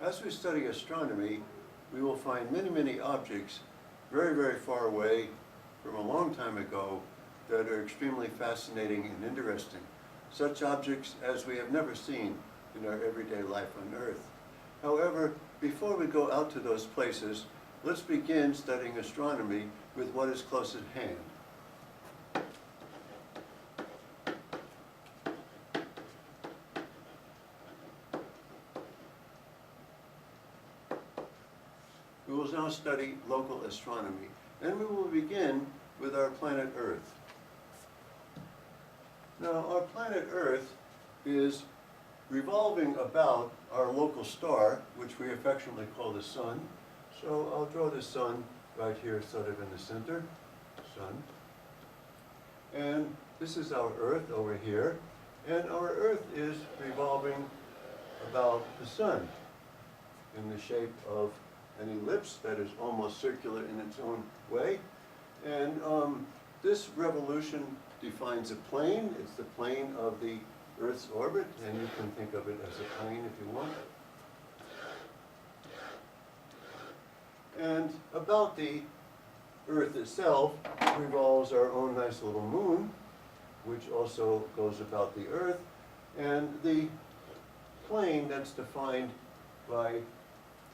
As we study astronomy, we will find many, many objects very, very far away from a long time ago that are extremely fascinating and interesting. Such objects as we have never seen in our everyday life on Earth. However, before we go out to those places, let's begin studying astronomy with what is close at hand. We will now study local astronomy, and we will begin with our planet Earth. Now, our planet Earth is revolving about our local star, which we affectionately call the Sun. So I'll draw the Sun right here, sort of in the center, Sun. And this is our Earth over here, and our Earth is revolving about the Sun in the shape of an ellipse that is almost circular in its own way. And this revolution defines a plane. It's the plane of the Earth's orbit, and you can think of it as a plane if you want. And about the Earth itself revolves our own nice little moon, which also goes about the Earth. And the plane that's defined by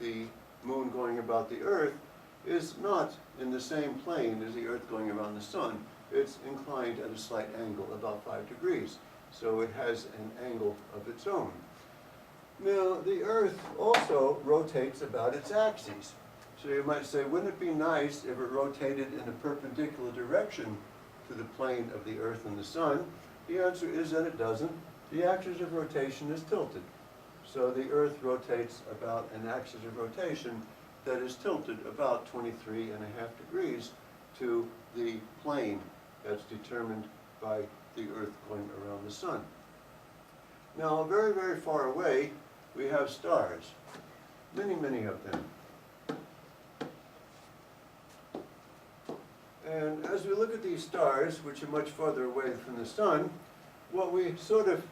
the moon going about the Earth is not in the same plane as the Earth going around the Sun. It's inclined at a slight angle, about 5 degrees. So it has an angle of its own. Now, the Earth also rotates about its axes. So you might say, wouldn't it be nice if it rotated in a perpendicular direction to the plane of the Earth and the Sun? The answer is that it doesn't. The axis of rotation is tilted. So the Earth rotates about an axis of rotation that is tilted about 23.5 degrees to the plane that's determined by the Earth going around the Sun. Now, very, very far away, we have stars. Many, many of them. And as we look at these stars, which are much farther away from the Sun, what we sort of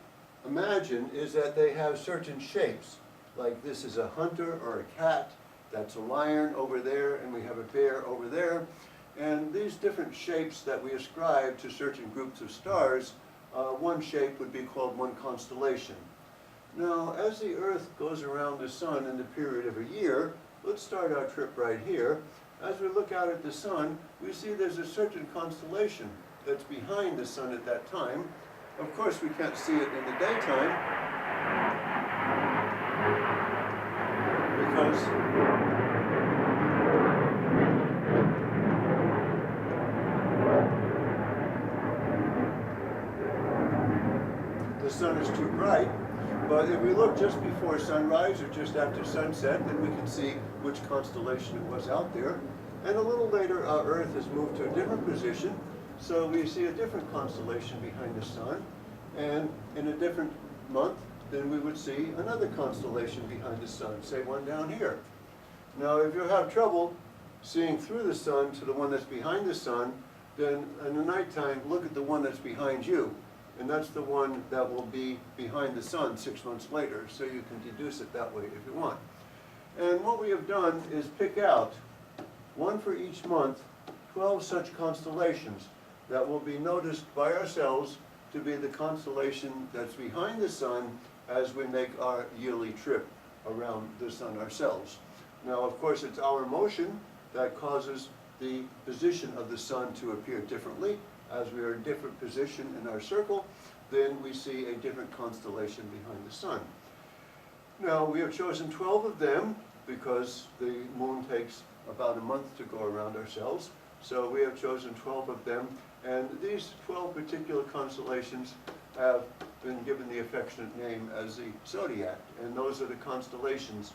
imagine is that they have certain shapes. Like this is a hunter or a cat, that's a lion over there, and we have a bear over there. And these different shapes that we ascribe to certain groups of stars, one shape would be called one constellation. Now, as the Earth goes around the Sun in the period of a year, let's start our trip right here. As we look out at the Sun, we see there's a certain constellation that's behind the Sun at that time. Of course, we can't see it in the daytime because the Sun is too bright. But if we look just before sunrise or just after sunset, then we can see which constellation it was out there. And a little later, our Earth has moved to a different position, so we see a different constellation behind the Sun. And in a different month, then we would see another constellation behind the Sun, say one down here. Now, if you have trouble seeing through the Sun to the one that's behind the Sun, then in the nighttime, look at the one that's behind you. And that's the one that will be behind the Sun 6 months later, so you can deduce it that way if you want. And what we have done is pick out, one for each month, 12 such constellations that will be noticed by ourselves to be the constellation that's behind the Sun as we make our yearly trip around the Sun ourselves. Now, of course, it's our motion that causes the position of the Sun to appear differently. As we are in a different position in our circle, then we see a different constellation behind the Sun. Now, we have chosen 12 of them because the moon takes about a month to go around ourselves. So we have chosen 12 of them, and these 12 particular constellations have been given the affectionate name as the zodiac, and those are the constellations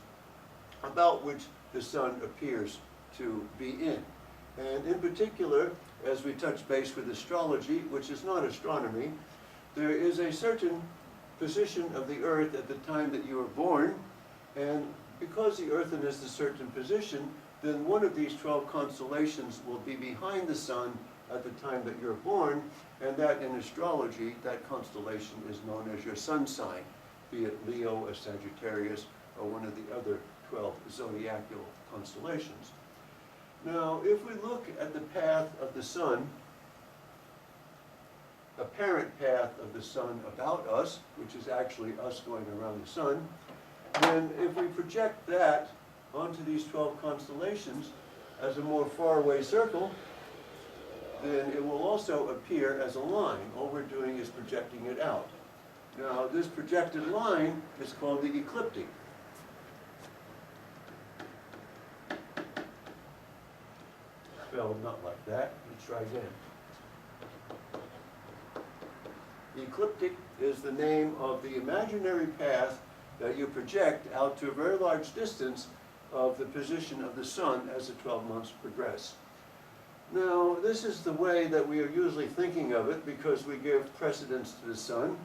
about which the Sun appears to be in. And in particular, as we touch base with astrology, which is not astronomy, there is a certain position of the Earth at the time that you were born, and because the Earth is a certain position, then one of these 12 constellations will be behind the Sun at the time that you're born, and that in astrology, that constellation is known as your sun sign, be it Leo or Sagittarius one of the other 12 zodiacal constellations. Now, if we look at the path of the sun, apparent path of the sun about us, which is actually us going around the sun, then if we project that onto these 12 constellations as a more faraway circle, then it will also appear as a line. All we're doing is projecting it out. Now, this projected line is called the ecliptic. Spelled not like that. Let's try again. Ecliptic is the name of the imaginary path that you project out to a very large distance of the position of the sun as the 12 months progress. Now, this is the way that we are usually thinking of it, because we give precedence to the sun,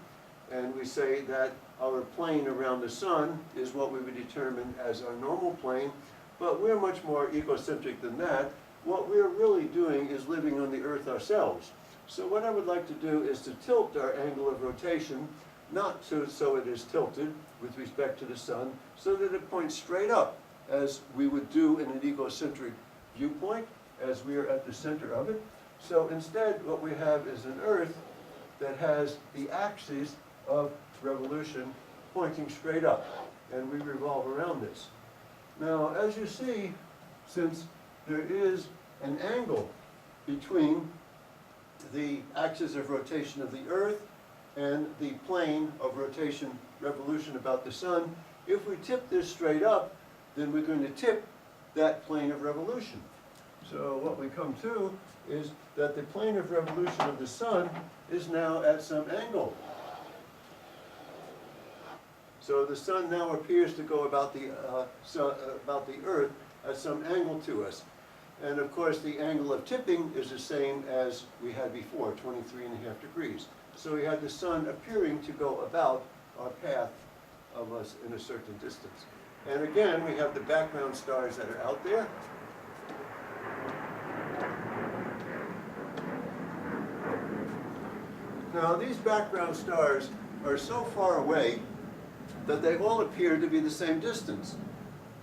and we say that our plane around the sun is what we would determine as our normal plane, but we're much more egocentric than that. What we're really doing is living on the Earth ourselves. So what I would like to do is to tilt our angle of rotation, not so it is tilted with respect to the sun, so that it points straight up, as we would do in an egocentric viewpoint, as we are at the center of it. So instead, what we have is an Earth that has the axis of revolution pointing straight up, and we revolve around this. Now, as you see, since there is an angle between the axis of rotation of the Earth and the plane of rotation revolution about the sun, if we tip this straight up, then we're going to tip that plane of revolution. So what we come to is that the plane of revolution of the sun is now at some angle. So the sun now appears to go about the Earth at some angle to us. And of course, the angle of tipping is the same as we had before, 23.5 degrees. So we had the sun appearing to go about our path of us in a certain distance. And again, we have the background stars that are out there. Now, these background stars are so far away that they all appear to be the same distance,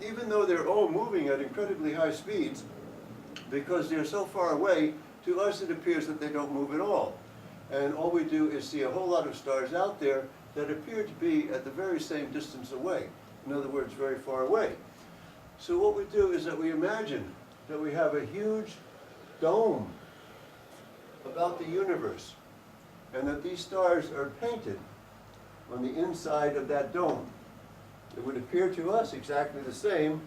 even though they're all moving at incredibly high speeds. Because they're so far away, to us it appears that they don't move at all. And all we do is see a whole lot of stars out there that appear to be at the very same distance away. In other words, very far away. So what we do is that we imagine that we have a huge dome about the universe, and that these stars are painted on the inside of that dome. It would appear to us exactly the same,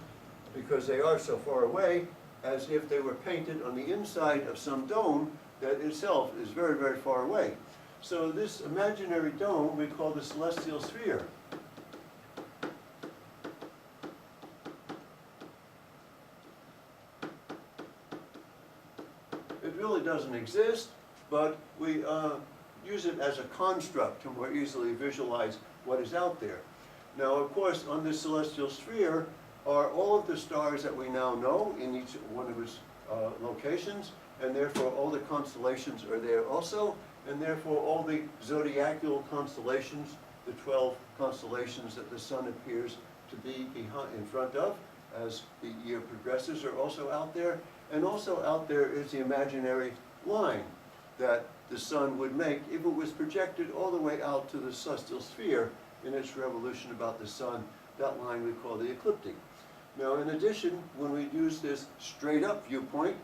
because they are so far away, as if they were painted on the inside of some dome that itself is very, very far away. So this imaginary dome we call the celestial sphere. It really doesn't exist, but we use it as a construct to more easily visualize what is out there. Now, of course, on this celestial sphere are all of the stars that we now know in each one of its locations, and therefore all the constellations are there also, and therefore all the zodiacal constellations, the 12 constellations that the sun appears to be in front of as the year progresses, are also out there. And also out there is the imaginary line that the sun would make if it was projected all the way out to the celestial sphere in its revolution about the sun. That line we call the ecliptic. Now, in addition, when we use this straight up viewpoint,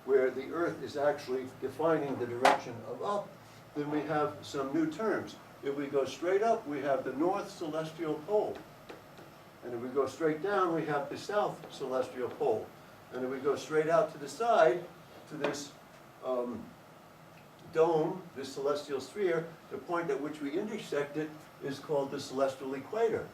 where the Earth is actually defining the direction of up, then we have some new terms. If we go straight up, we have the north celestial pole. And if we go straight down, we have the south celestial pole. And if we go straight out to the side, to this dome, this celestial sphere, the point at which we intersect it is called the celestial equator.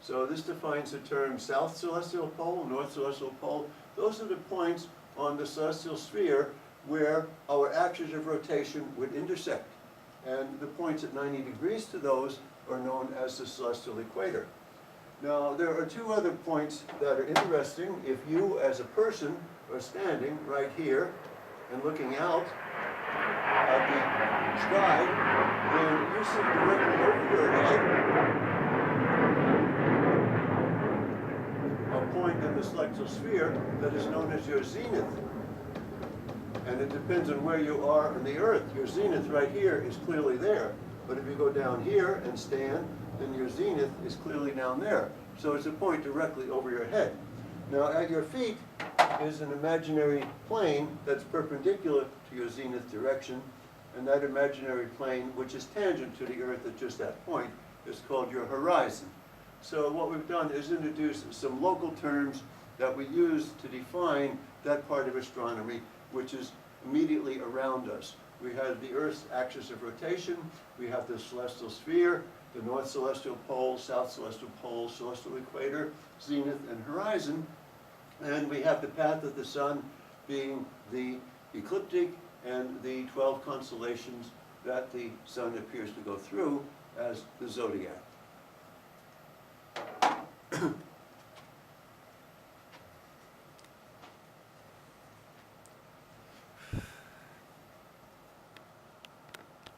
So this defines the term south celestial pole, north celestial pole. Those are the points on the celestial sphere where our axis of rotation would intersect. And the points at 90 degrees to those are known as the celestial equator. Now, there are two other points that are interesting. If you, as a person, are standing right here and looking out at the sky, then you see directly over your head point in the celestial sphere that is known as your zenith. And it depends on where you are on the Earth. Your zenith right here is clearly there. But if you go down here and stand, then your zenith is clearly down there. So it's a point directly over your head. Now at your feet is an imaginary plane that's perpendicular to your zenith direction. And that imaginary plane, which is tangent to the Earth at just that point, is called your horizon. So what we've done is introduce some local terms that we use to define that part of astronomy, which is immediately around us. We have the Earth's axis of rotation, we have the celestial sphere, the north celestial pole, south celestial pole, celestial equator, zenith, and horizon. And we have the path of the sun being the ecliptic and the 12 constellations that the sun appears to go through as the zodiac.